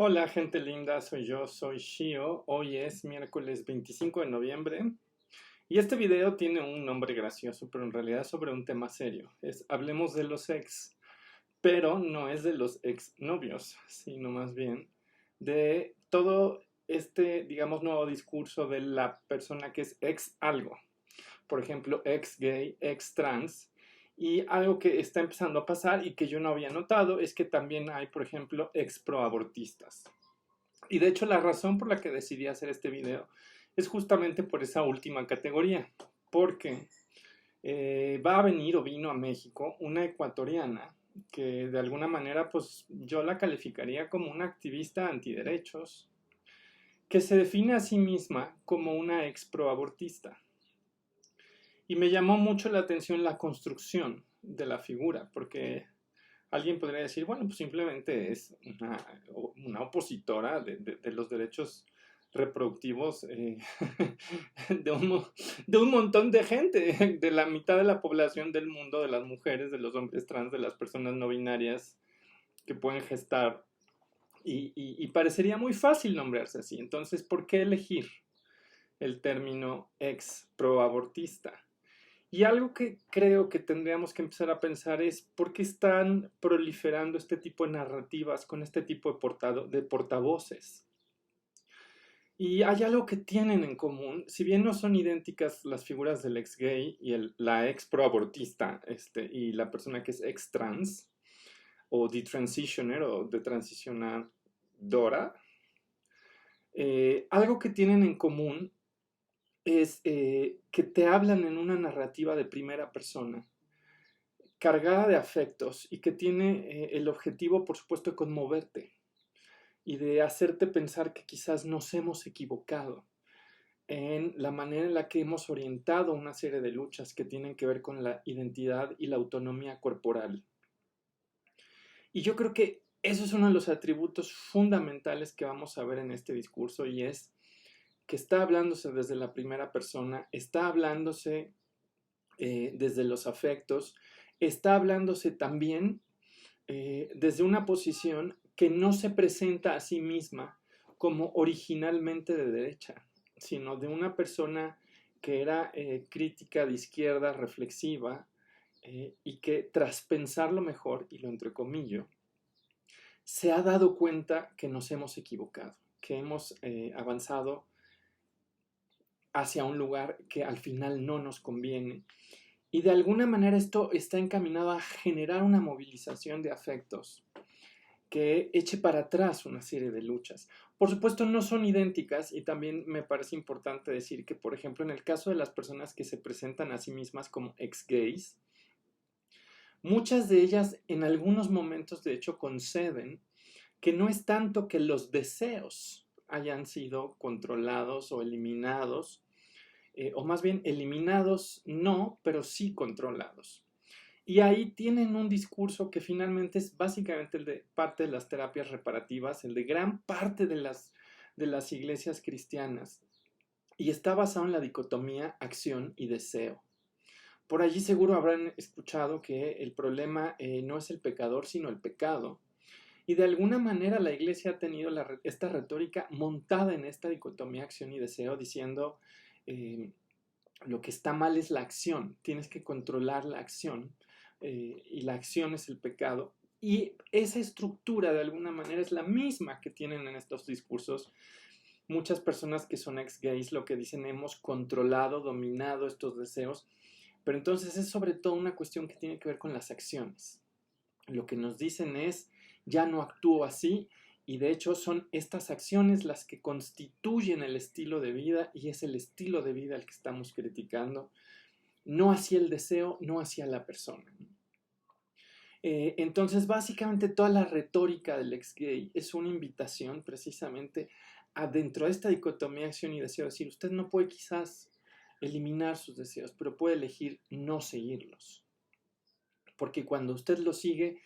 Hola gente linda, soy Shio. Hoy es miércoles 25 de noviembre y este video tiene un nombre gracioso, pero en realidad es sobre un tema serio. Hablemos de los ex, pero no es de los ex novios, sino más bien de todo este, digamos, nuevo discurso de la persona que es ex algo. Por ejemplo, ex gay, ex trans. Y algo que está empezando a pasar y que yo no había notado es que también hay, por ejemplo, ex proabortistas. Y de hecho la razón por la que decidí hacer este video es justamente por esa última categoría, porque va a venir o vino a México una ecuatoriana que de alguna manera pues yo la calificaría como una activista antiderechos, que se define a sí misma como una ex proabortista. Y me llamó mucho la atención la construcción de la figura, porque alguien podría decir, bueno, pues simplemente es una opositora de los derechos reproductivos de, un, de un montón de gente, de la mitad de la población del mundo, de las mujeres, de los hombres trans, de las personas no binarias que pueden gestar. Y parecería muy fácil nombrarse así. Entonces, ¿por qué elegir el término ex proabortista? Y algo que creo que tendríamos que empezar a pensar es por qué están proliferando este tipo de narrativas con este tipo de portavoces. Y hay algo que tienen en común, si bien no son idénticas las figuras del ex gay y la ex proabortista y la persona que es ex trans, o de transitioner o de transicionadora, algo que tienen en común es que te hablan en una narrativa de primera persona cargada de afectos y que tiene el objetivo, por supuesto, de conmoverte y de hacerte pensar que quizás nos hemos equivocado en la manera en la que hemos orientado una serie de luchas que tienen que ver con la identidad y la autonomía corporal. Y yo creo que eso es uno de los atributos fundamentales que vamos a ver en este discurso y es que está hablándose desde la primera persona, está hablándose desde los afectos, está hablándose también desde una posición que no se presenta a sí misma como originalmente de derecha, sino de una persona que era crítica de izquierda, reflexiva, y que tras pensarlo mejor, y lo entrecomillo, se ha dado cuenta que nos hemos equivocado, que hemos avanzado hacia un lugar que al final no nos conviene. Y de alguna manera esto está encaminado a generar una movilización de afectos que eche para atrás una serie de luchas. Por supuesto, no son idénticas y también me parece importante decir que, por ejemplo, en el caso de las personas que se presentan a sí mismas como ex-gays, muchas de ellas en algunos momentos de hecho conceden que no es tanto que los deseos hayan sido controlados o eliminados, o más bien eliminados no, pero sí controlados. Y ahí tienen un discurso que finalmente es básicamente el de parte de las terapias reparativas, el de gran parte de las iglesias cristianas, y está basado en la dicotomía acción y deseo. Por allí seguro habrán escuchado que el problema no es el pecador, sino el pecado. Y de alguna manera la iglesia ha tenido esta retórica montada en esta dicotomía acción y deseo, diciendo eh, lo que está mal es la acción, tienes que controlar la acción y la acción es el pecado. Y esa estructura de alguna manera es la misma que tienen en estos discursos muchas personas que son ex-gays, lo que dicen hemos controlado, dominado estos deseos, pero entonces es sobre todo una cuestión que tiene que ver con las acciones. Lo que nos dicen es ya no actúo así y de hecho son estas acciones las que constituyen el estilo de vida y es el estilo de vida el que estamos criticando, no hacia el deseo, no hacia la persona. Entonces, básicamente toda la retórica del ex gay es una invitación precisamente a dentro de esta dicotomía acción y deseo, decir, usted no puede quizás eliminar sus deseos, pero puede elegir no seguirlos. Porque cuando usted los sigue,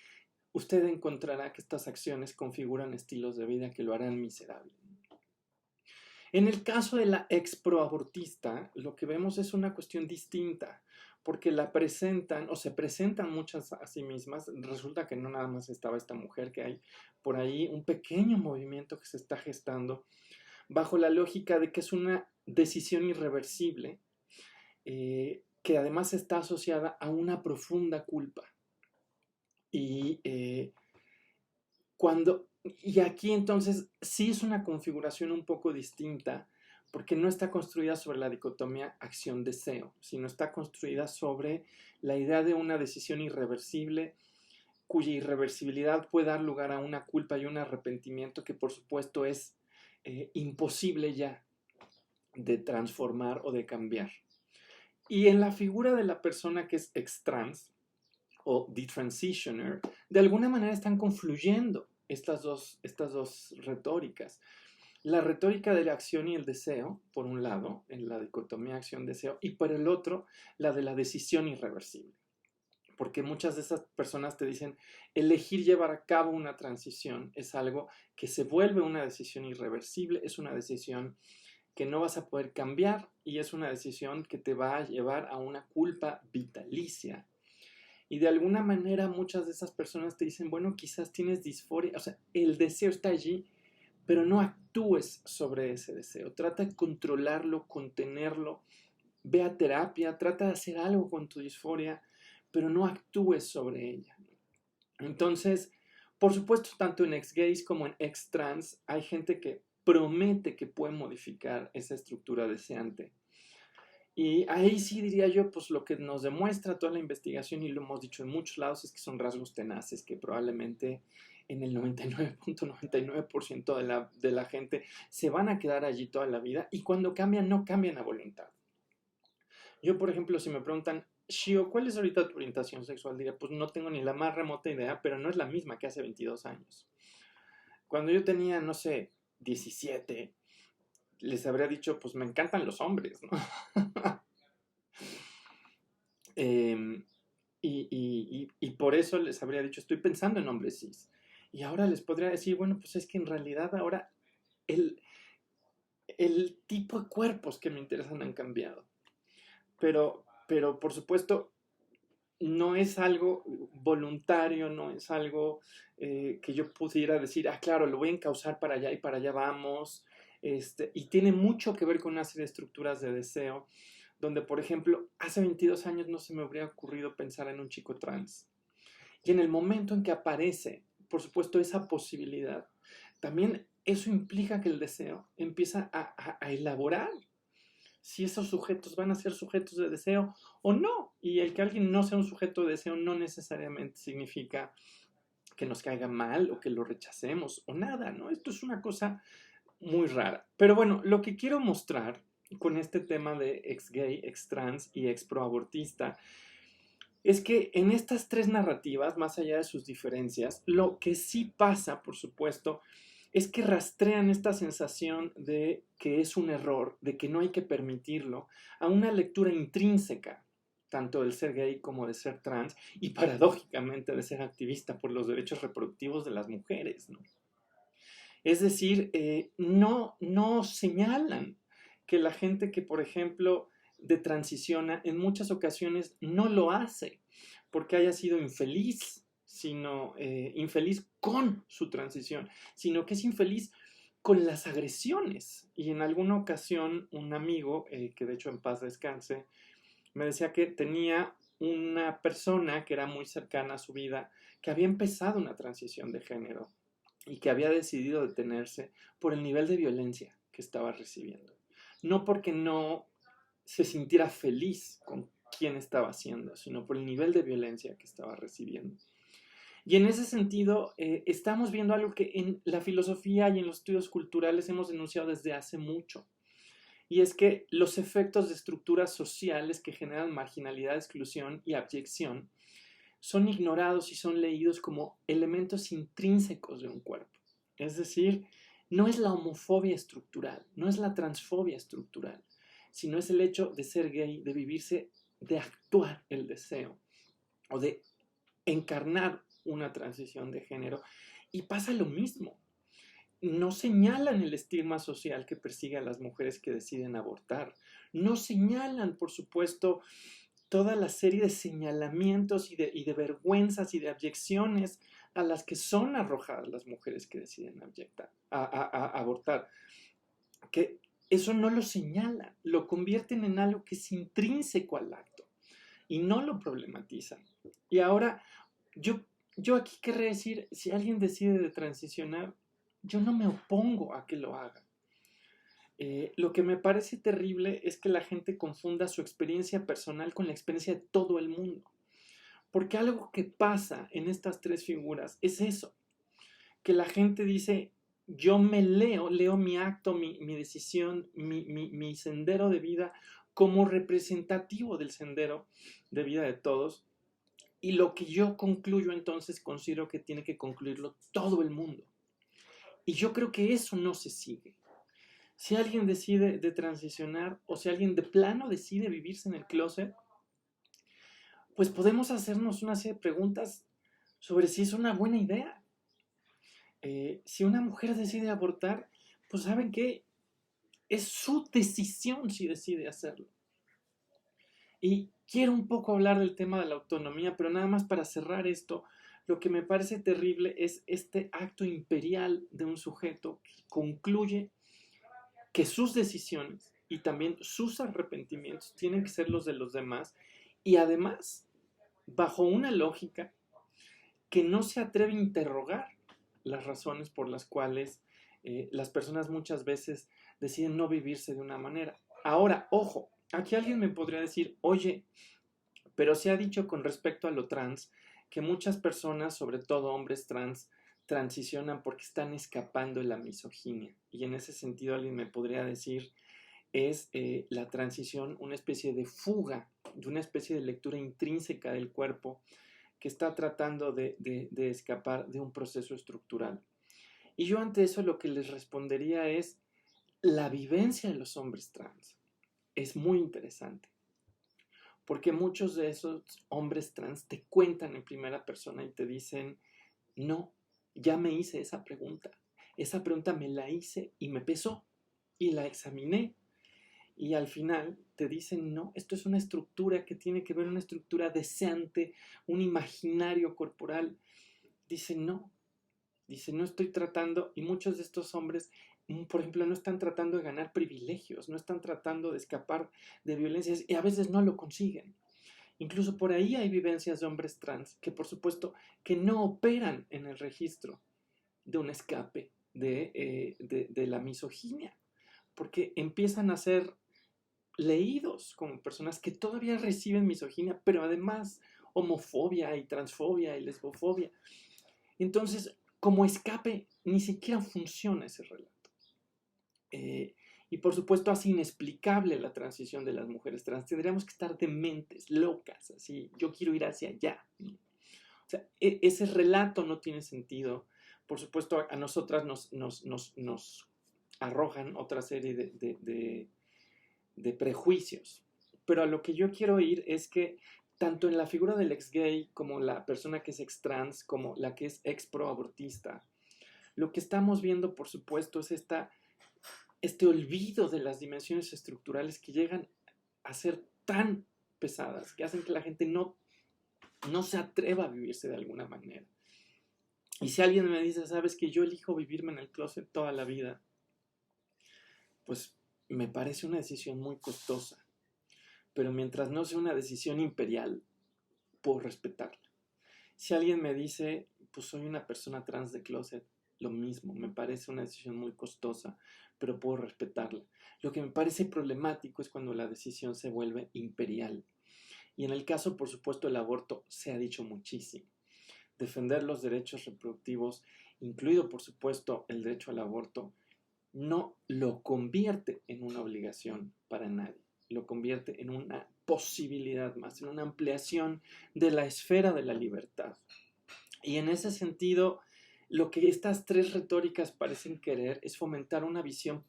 usted encontrará que estas acciones configuran estilos de vida que lo harán miserable. En el caso de la ex proabortista, lo que vemos es una cuestión distinta, porque la presentan o se presentan muchas a sí mismas. Resulta que no nada más estaba esta mujer, que hay por ahí un pequeño movimiento que se está gestando bajo la lógica de que es una decisión irreversible, que además está asociada a una profunda culpa. Y y aquí entonces sí es una configuración un poco distinta, porque no está construida sobre la dicotomía acción-deseo, sino está construida sobre la idea de una decisión irreversible, cuya irreversibilidad puede dar lugar a una culpa y un arrepentimiento que por supuesto es imposible ya de transformar o de cambiar. Y en la figura de la persona que es ex-trans o detransitioner, de alguna manera están confluyendo estas dos retóricas. La retórica de la acción y el deseo, por un lado, en la dicotomía acción-deseo, y por el otro, la de la decisión irreversible. Porque muchas de esas personas te dicen, elegir llevar a cabo una transición es algo que se vuelve una decisión irreversible, es una decisión que no vas a poder cambiar y es una decisión que te va a llevar a una culpa vitalicia. Y de alguna manera muchas de esas personas te dicen, bueno, quizás tienes disforia, o sea, el deseo está allí, pero no actúes sobre ese deseo. Trata de controlarlo, contenerlo, ve a terapia, trata de hacer algo con tu disforia, pero no actúes sobre ella. Entonces, por supuesto, tanto en ex-gays como en ex-trans hay gente que promete que puede modificar esa estructura deseante. Y ahí sí diría yo, pues lo que nos demuestra toda la investigación, y lo hemos dicho en muchos lados, es que son rasgos tenaces que probablemente en el 99.99% de la gente se van a quedar allí toda la vida, y cuando cambian, no cambian a voluntad. Yo, por ejemplo, si me preguntan, Shio, ¿cuál es ahorita tu orientación sexual? Diría, pues no tengo ni la más remota idea, pero no es la misma que hace 22 años. Cuando yo tenía, no sé, 17, les habría dicho, pues me encantan los hombres, ¿no? Em, y por eso les habría dicho, estoy pensando en hombres cis. Y ahora les podría decir, bueno, pues es que en realidad ahora el, el tipo de cuerpos que me interesan han cambiado. Pero por supuesto, no es algo voluntario, no es algo que yo pudiera decir, ah, claro, lo voy a encauzar para allá y para allá vamos. Y tiene mucho que ver con una serie de estructuras de deseo, donde, por ejemplo, hace 22 años no se me habría ocurrido pensar en un chico trans. Y en el momento en que aparece, por supuesto, esa posibilidad, también eso implica que el deseo empieza a elaborar si esos sujetos van a ser sujetos de deseo o no. Y el que alguien no sea un sujeto de deseo no necesariamente significa que nos caiga mal o que lo rechacemos o nada, ¿no? Esto es una cosa muy rara. Pero bueno, lo que quiero mostrar con este tema de ex gay, ex trans y ex proabortista es que en estas tres narrativas, más allá de sus diferencias, lo que sí pasa, por supuesto, es que rastrean esta sensación de que es un error, de que no hay que permitirlo, a una lectura intrínseca, tanto del ser gay como de ser trans, y paradójicamente de ser activista por los derechos reproductivos de las mujeres, ¿no? Es decir, no señalan que la gente que, por ejemplo, de transiciona, en muchas ocasiones no lo hace porque haya sido infeliz, sino infeliz con su transición, sino que es infeliz con las agresiones. Y en alguna ocasión un amigo, que de hecho en paz descanse, me decía que tenía una persona que era muy cercana a su vida, que había empezado una transición de género y que había decidido detenerse por el nivel de violencia que estaba recibiendo. No porque no se sintiera feliz con quién estaba haciendo, sino por el nivel de violencia que estaba recibiendo. Y en ese sentido, estamos viendo algo que en la filosofía y en los estudios culturales hemos denunciado desde hace mucho. Y es que los efectos de estructuras sociales que generan marginalidad, exclusión y abyección son ignorados y son leídos como elementos intrínsecos de un cuerpo. Es decir, no es la homofobia estructural, no es la transfobia estructural, sino es el hecho de ser gay, de vivirse, de actuar el deseo o de encarnar una transición de género. Y pasa lo mismo. No señalan el estigma social que persigue a las mujeres que deciden abortar. No señalan, por supuesto, toda la serie de señalamientos y de vergüenzas y de abyecciones a las que son arrojadas las mujeres que deciden abortar, que eso no lo señalan, lo convierten en algo que es intrínseco al acto y no lo problematizan. Y ahora, yo, yo aquí querré decir, si alguien decide de transicionar, yo no me opongo a que lo haga. Lo que me parece terrible es que la gente confunda su experiencia personal con la experiencia de todo el mundo. Porque algo que pasa en estas tres figuras es eso, que la gente dice, yo me leo mi acto, mi decisión, mi sendero de vida como representativo del sendero de vida de todos. Y lo que yo concluyo entonces considero que tiene que concluirlo todo el mundo. Y yo creo que eso no se sigue. Si alguien decide de transicionar o si alguien de plano decide vivirse en el closet, pues podemos hacernos una serie de preguntas sobre si es una buena idea. Si una mujer decide abortar, pues ¿saben qué? Es su decisión si decide hacerlo. Y quiero un poco hablar del tema de la autonomía, pero nada más para cerrar esto, lo que me parece terrible es este acto imperial de un sujeto que concluye que sus decisiones y también sus arrepentimientos tienen que ser los de los demás y además bajo una lógica que no se atreve a interrogar las razones por las cuales las personas muchas veces deciden no vivirse de una manera. Ahora, ojo, aquí alguien me podría decir, oye, pero se ha dicho con respecto a lo trans que muchas personas, sobre todo hombres trans, transicionan porque están escapando de la misoginia. Y en ese sentido alguien me podría decir, es la transición una especie de fuga, de una especie de lectura intrínseca del cuerpo que está tratando de escapar de un proceso estructural. Y yo ante eso lo que les respondería es, la vivencia de los hombres trans es muy interesante, porque muchos de esos hombres trans te cuentan en primera persona y te dicen, no, ya me hice esa pregunta me la hice y me pesó y la examiné y al final te dicen, no, esto es una estructura que tiene que ver una estructura deseante, un imaginario corporal. Dice, no estoy tratando, y muchos de estos hombres, por ejemplo, no están tratando de ganar privilegios, no están tratando de escapar de violencias y a veces no lo consiguen. Incluso por ahí hay vivencias de hombres trans que por supuesto que no operan en el registro de un escape de la misoginia, porque empiezan a ser leídos como personas que todavía reciben misoginia, pero además homofobia y transfobia y lesbofobia. Entonces, como escape, ni siquiera funciona ese relato. Y por supuesto hace inexplicable la transición de las mujeres trans. Tendríamos que estar dementes, locas, así, yo quiero ir hacia allá. O sea, ese relato no tiene sentido. Por supuesto, a nosotras nos arrojan otra serie de prejuicios. Pero a lo que yo quiero ir es que tanto en la figura del ex gay como la persona que es ex trans, como la que es ex pro abortista, lo que estamos viendo, por supuesto, es este olvido de las dimensiones estructurales que llegan a ser tan pesadas, que hacen que la gente no se atreva a vivirse de alguna manera. Y si alguien me dice, sabes que yo elijo vivirme en el closet toda la vida, pues me parece una decisión muy costosa. Pero mientras no sea una decisión imperial, puedo respetarla. Si alguien me dice, pues soy una persona trans de closet, lo mismo, me parece una decisión muy costosa, pero puedo respetarla. Lo que me parece problemático es cuando la decisión se vuelve imperial. Y en el caso, por supuesto, del aborto se ha dicho muchísimo. Defender los derechos reproductivos, incluido, por supuesto, el derecho al aborto, no lo convierte en una obligación para nadie. Lo convierte en una posibilidad más, en una ampliación de la esfera de la libertad. Y en ese sentido, lo que estas tres retóricas parecen querer es fomentar una visión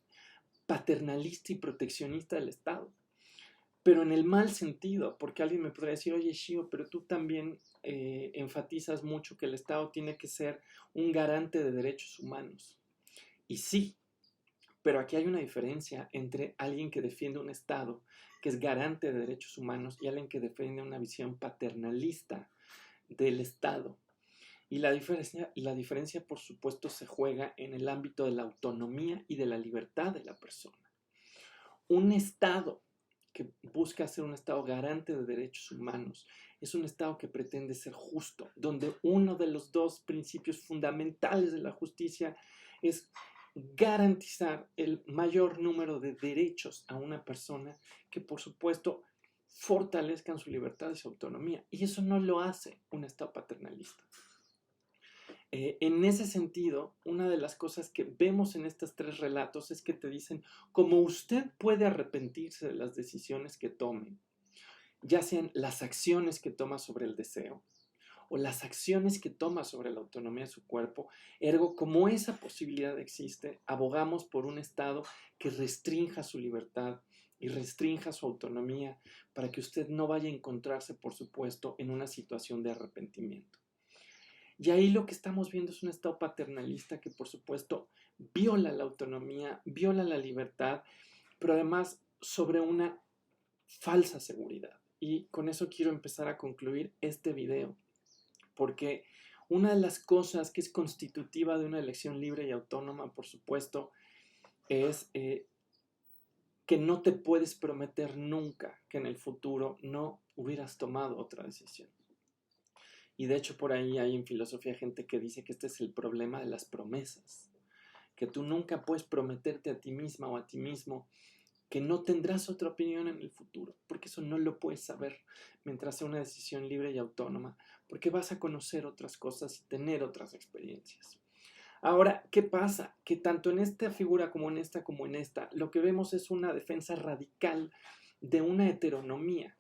paternalista y proteccionista del Estado, pero en el mal sentido, porque alguien me podría decir, oye, Shio, pero tú también enfatizas mucho que el Estado tiene que ser un garante de derechos humanos. Y sí, pero aquí hay una diferencia entre alguien que defiende un Estado que es garante de derechos humanos y alguien que defiende una visión paternalista del Estado. Y la diferencia, por supuesto, se juega en el ámbito de la autonomía y de la libertad de la persona. Un Estado que busca ser un Estado garante de derechos humanos es un Estado que pretende ser justo, donde uno de los dos principios fundamentales de la justicia es garantizar el mayor número de derechos a una persona que, por supuesto, fortalezcan su libertad y su autonomía. Y eso no lo hace un Estado paternalista. En ese sentido, una de las cosas que vemos en estos tres relatos es que te dicen cómo usted puede arrepentirse de las decisiones que tome, ya sean las acciones que toma sobre el deseo o las acciones que toma sobre la autonomía de su cuerpo. Ergo, como esa posibilidad existe, abogamos por un Estado que restrinja su libertad y restrinja su autonomía para que usted no vaya a encontrarse, por supuesto, en una situación de arrepentimiento. Y ahí lo que estamos viendo es un Estado paternalista que, por supuesto, viola la autonomía, viola la libertad, pero además sobre una falsa seguridad. Y con eso quiero empezar a concluir este video, porque una de las cosas que es constitutiva de una elección libre y autónoma, por supuesto, es que no te puedes prometer nunca que en el futuro no hubieras tomado otra decisión. Y de hecho por ahí hay en filosofía gente que dice que este es el problema de las promesas, que tú nunca puedes prometerte a ti misma o a ti mismo que no tendrás otra opinión en el futuro, porque eso no lo puedes saber mientras sea una decisión libre y autónoma, porque vas a conocer otras cosas y tener otras experiencias. Ahora, ¿qué pasa? Que tanto en esta figura como en esta, lo que vemos es una defensa radical de una heteronomía.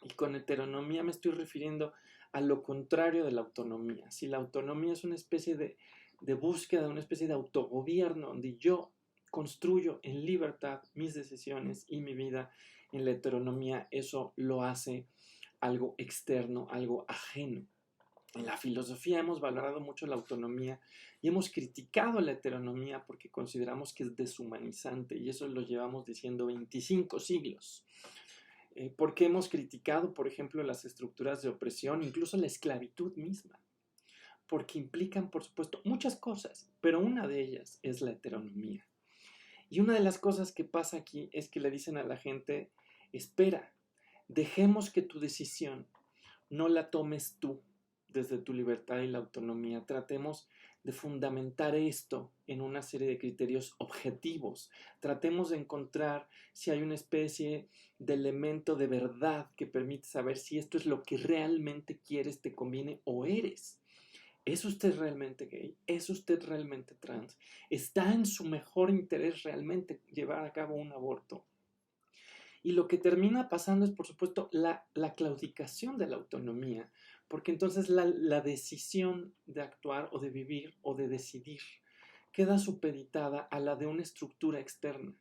Y con heteronomía me estoy refiriendo a lo contrario de la autonomía. Si la autonomía es una especie de búsqueda, una especie de autogobierno, donde yo construyo en libertad mis decisiones y mi vida, en la heteronomía eso lo hace algo externo, algo ajeno. En la filosofía hemos valorado mucho la autonomía y hemos criticado la heteronomía porque consideramos que es deshumanizante, y eso lo llevamos diciendo 25 siglos. Porque hemos criticado, por ejemplo, las estructuras de opresión, incluso la esclavitud misma, porque implican, por supuesto, muchas cosas, pero una de ellas es la heteronomía. Y una de las cosas que pasa aquí es que le dicen a la gente: espera, dejemos que tu decisión no la tomes tú desde tu libertad y la autonomía. Tratemos de fundamentar esto en una serie de criterios objetivos. Tratemos de encontrar si hay una especie de elemento de verdad que permite saber si esto es lo que realmente quieres, te conviene o eres. ¿Es usted realmente gay? ¿Es usted realmente trans? ¿Está en su mejor interés realmente llevar a cabo un aborto? Y lo que termina pasando es, por supuesto, la claudicación de la autonomía, porque entonces la decisión de actuar o de vivir o de decidir queda supeditada a la de una estructura externa,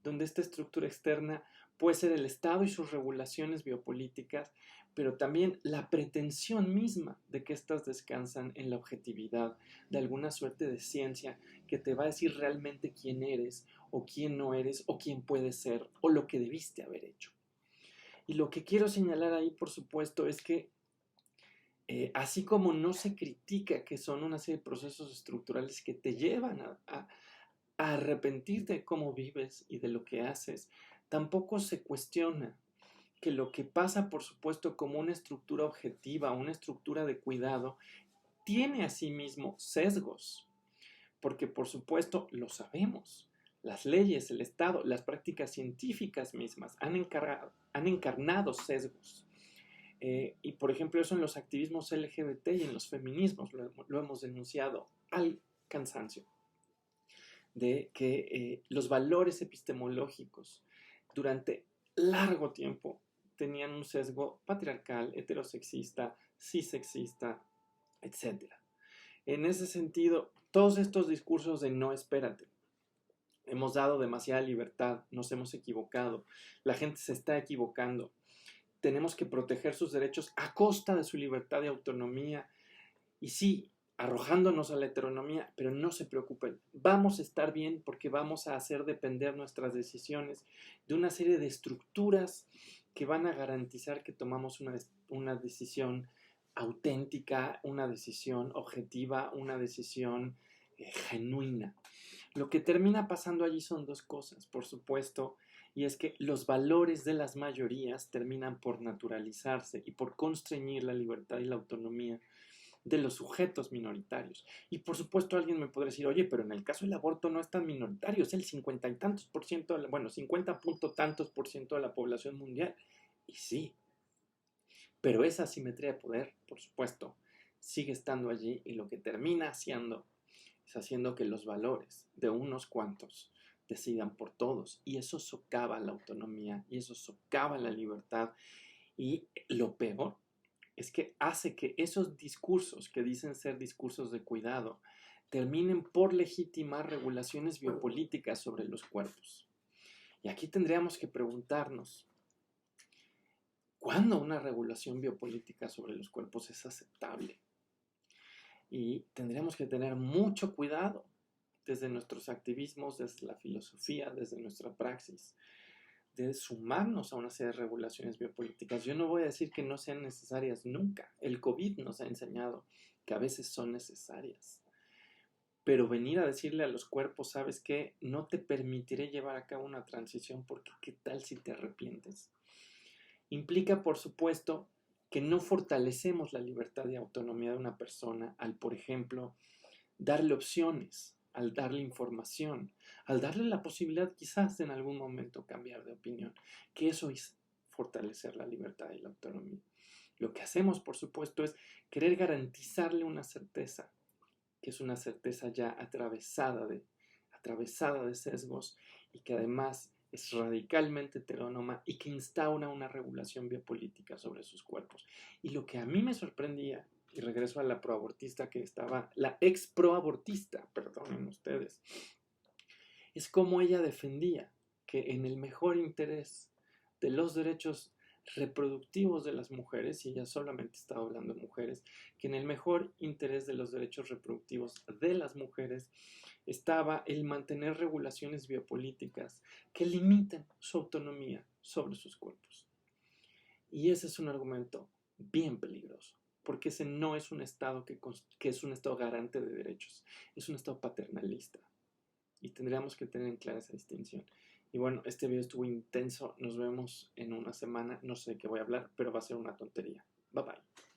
donde esta estructura externa puede ser el Estado y sus regulaciones biopolíticas, pero también la pretensión misma de que éstas descansan en la objetividad de alguna suerte de ciencia que te va a decir realmente quién eres o quién no eres o quién puedes ser o lo que debiste haber hecho. Y lo que quiero señalar ahí, por supuesto, es que así como no se critica que son una serie de procesos estructurales que te llevan a arrepentirte de cómo vives y de lo que haces, tampoco se cuestiona que lo que pasa, por supuesto, como una estructura objetiva, una estructura de cuidado, tiene asimismo sesgos, porque por supuesto lo sabemos. Las leyes, el Estado, las prácticas científicas mismas han encarnado sesgos. Y por ejemplo eso en los activismos LGBT y en los feminismos lo hemos denunciado al cansancio, de que los valores epistemológicos durante largo tiempo tenían un sesgo patriarcal, heterosexista, cisexista, etc. En ese sentido, todos estos discursos de no, espérate, hemos dado demasiada libertad, nos hemos equivocado, la gente se está equivocando, tenemos que proteger sus derechos a costa de su libertad y autonomía. Y sí, arrojándonos a la heteronomía, pero no se preocupen, vamos a estar bien porque vamos a hacer depender nuestras decisiones de una serie de estructuras que van a garantizar que tomamos una decisión auténtica, una decisión objetiva, una decisión genuina. Lo que termina pasando allí son dos cosas, por supuesto, y es que los valores de las mayorías terminan por naturalizarse y por constreñir la libertad y la autonomía de los sujetos minoritarios. Y por supuesto alguien me podrá decir, oye, pero en el caso del aborto no es tan minoritario, es el 50 y tantos por ciento, bueno, 50 punto tantos por ciento de la población mundial. Y sí, pero esa asimetría de poder, por supuesto, sigue estando allí y lo que termina haciendo es haciendo que los valores de unos cuantos decidan por todos y eso socava la autonomía y eso socava la libertad y lo peor es que hace que esos discursos que dicen ser discursos de cuidado terminen por legitimar regulaciones biopolíticas sobre los cuerpos. Y aquí tendríamos que preguntarnos, ¿cuándo una regulación biopolítica sobre los cuerpos es aceptable? Y tendríamos que tener mucho cuidado desde nuestros activismos, desde la filosofía, desde nuestra praxis, de sumarnos a una serie de regulaciones biopolíticas. Yo no voy a decir que no sean necesarias nunca. El COVID nos ha enseñado que a veces son necesarias. Pero venir a decirle a los cuerpos, ¿sabes qué? No te permitiré llevar a cabo una transición porque ¿qué tal si te arrepientes? Implica, por supuesto, que no fortalecemos la libertad y autonomía de una persona al, por ejemplo, darle opciones, al darle información, al darle la posibilidad quizás en algún momento cambiar de opinión, que eso es fortalecer la libertad y la autonomía. Lo que hacemos, por supuesto, es querer garantizarle una certeza, que es una certeza ya atravesada de sesgos y que además es radicalmente heterónoma y que instaura una regulación biopolítica sobre sus cuerpos. Y lo que a mí me sorprendía, y regreso a la proabortista que estaba, la ex proabortista, perdonen ustedes, es como ella defendía que en el mejor interés de los derechos reproductivos de las mujeres, y ella solamente estaba hablando de mujeres, que en el mejor interés de los derechos reproductivos de las mujeres estaba el mantener regulaciones biopolíticas que limiten su autonomía sobre sus cuerpos. Y ese es un argumento bien peligroso, porque ese no es un Estado que es un Estado garante de derechos, es un Estado paternalista. Y tendríamos que tener en clara esa distinción. Y bueno, este video estuvo intenso. Nos vemos en una semana. No sé de qué voy a hablar, pero va a ser una tontería. Bye bye.